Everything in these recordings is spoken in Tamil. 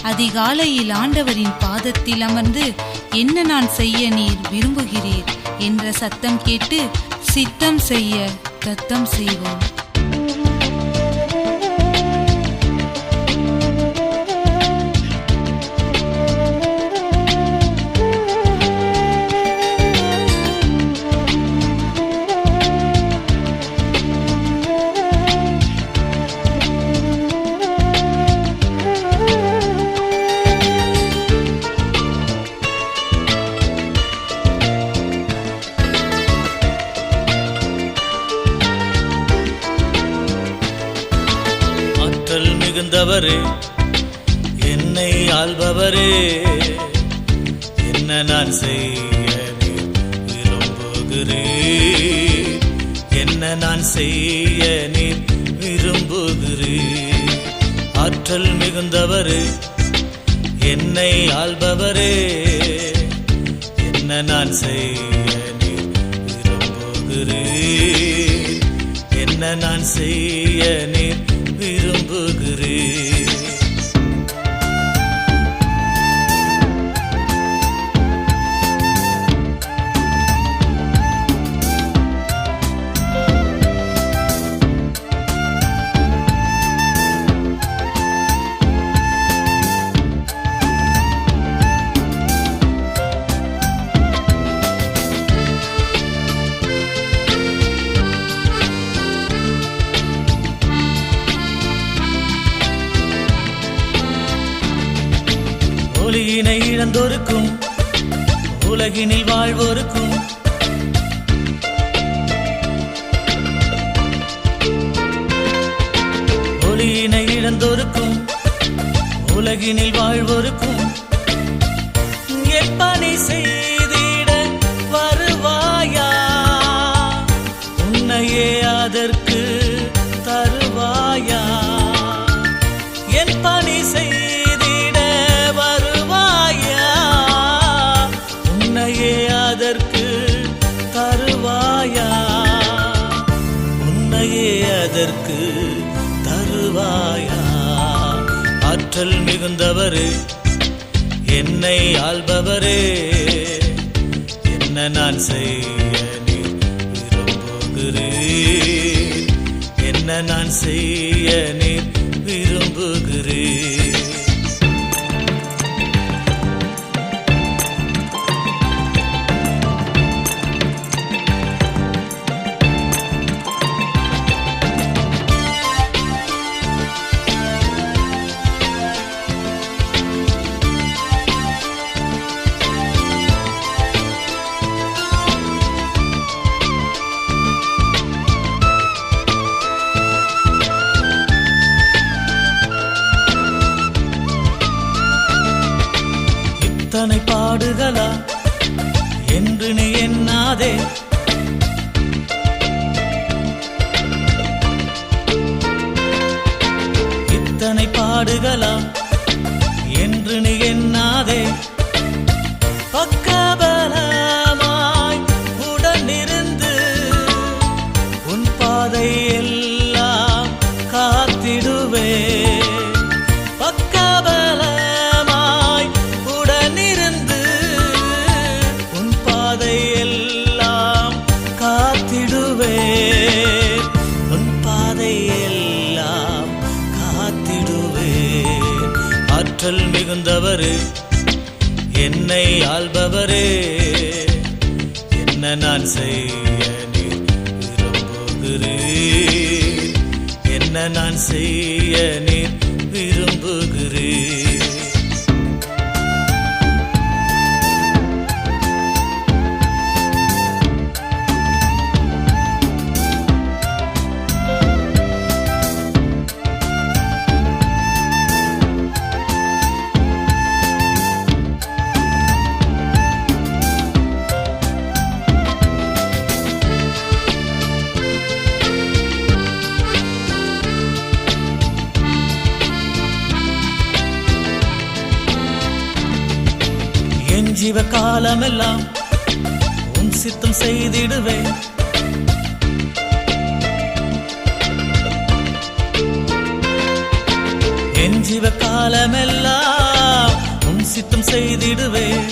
அதிகாலையில் ஆண்டவரின் பாதத்தில் அமர்ந்து என்ன நான் செய்ய நீர் விரும்புகிறீர் என்ற சத்தம் கேட்டு சித்தம் செய்ய தத்தம் செய்வோம். மிகுந்தவரே, என்னை ஆள்பவரே, என்ன நான் செய்ய விரும்புகிறேன், என்ன நான் செய்ய நீர் விரும்புகிறேன். ஆற்றல் மிகுந்தவரே, என்னை ஆள்பவரே, என்ன நான் செய்ய நீர் விரும்புகிறேன், என்ன நான் செய்ய நீர் விரும்புகிறேன். ஒளியினை இழந்தோருக்கும் உலகினில் வாழ்வோருக்கும் ஒளியினை இழந்தோருக்கும் உலகினில் வாழ்வோருக்கும் எப்பணி செய்திட வருவாயா, உன்னையே அதற்கு தருவாயா. என் பணி செய்திட வருவாயா, உன்னையே அதற்கு தருவாயா, உன்னையே அதற்கு தருவாயா. ஆற்றல் மிகுந்தவரே, என்னை ஆள்பவரே, என்ன நான் செய்ய நீர் விரும்புகிறேன், என்ன நான் செய்ய நீர் விரும்புகிறேன். இத்தனை பாடுகளா என்று நீ எண்ணாதே, இத்தனை பாடுகளா என்று நீ எண்ணாதே. பக்கபலமாய் உடனிருந்து உன் பாதை எல்லாம் காத்திடுவே. ஆற்றல் மிகுந்தவரே, என்னை ஆள்பவரே, என்ன நான் செய்ய நீர் விரும்புகிறேன், என்ன நான் செய்ய நீர் விரும்புகிறேன். ஜீவ காலமெல்லாம் உன் சித்தம் செய்திடுவேன். என் ஜீவ காலமெல்லாம் சித்தம் செய்திடுவேன்.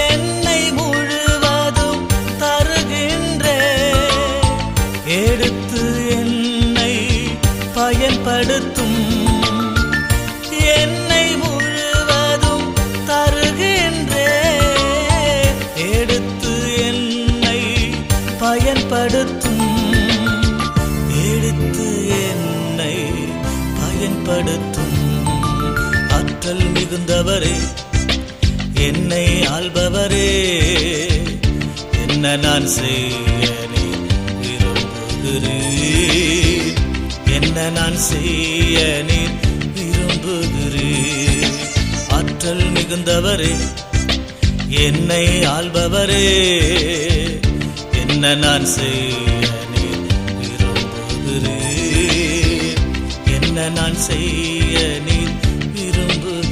என்னை முழுவதும் தருகின்றேன், எடுத்து என்னை பயன்படுத்தும். என்னை முழுவதும் தருகின்றேன், எடுத்து என்னை பயன்படுத்தும். எடுத்து என்னை பயன்படுத்தும். ஆற்றல் மிகுந்தவரே, என்னை ஆள்பவரே, என்ன நான் செய்ய நீர் விரும்புகிறீர்? என்ன நான் செய்ய நீர் விரும்புகிறீர்? ஆற்றல் மிகுந்தவரே, என்னை ஆள்பவரே, என்ன நான் செய்ய நீர் விரும்புகிறீர்? என்ன நான் செய்ய நீர் விரும்புகிறீர்?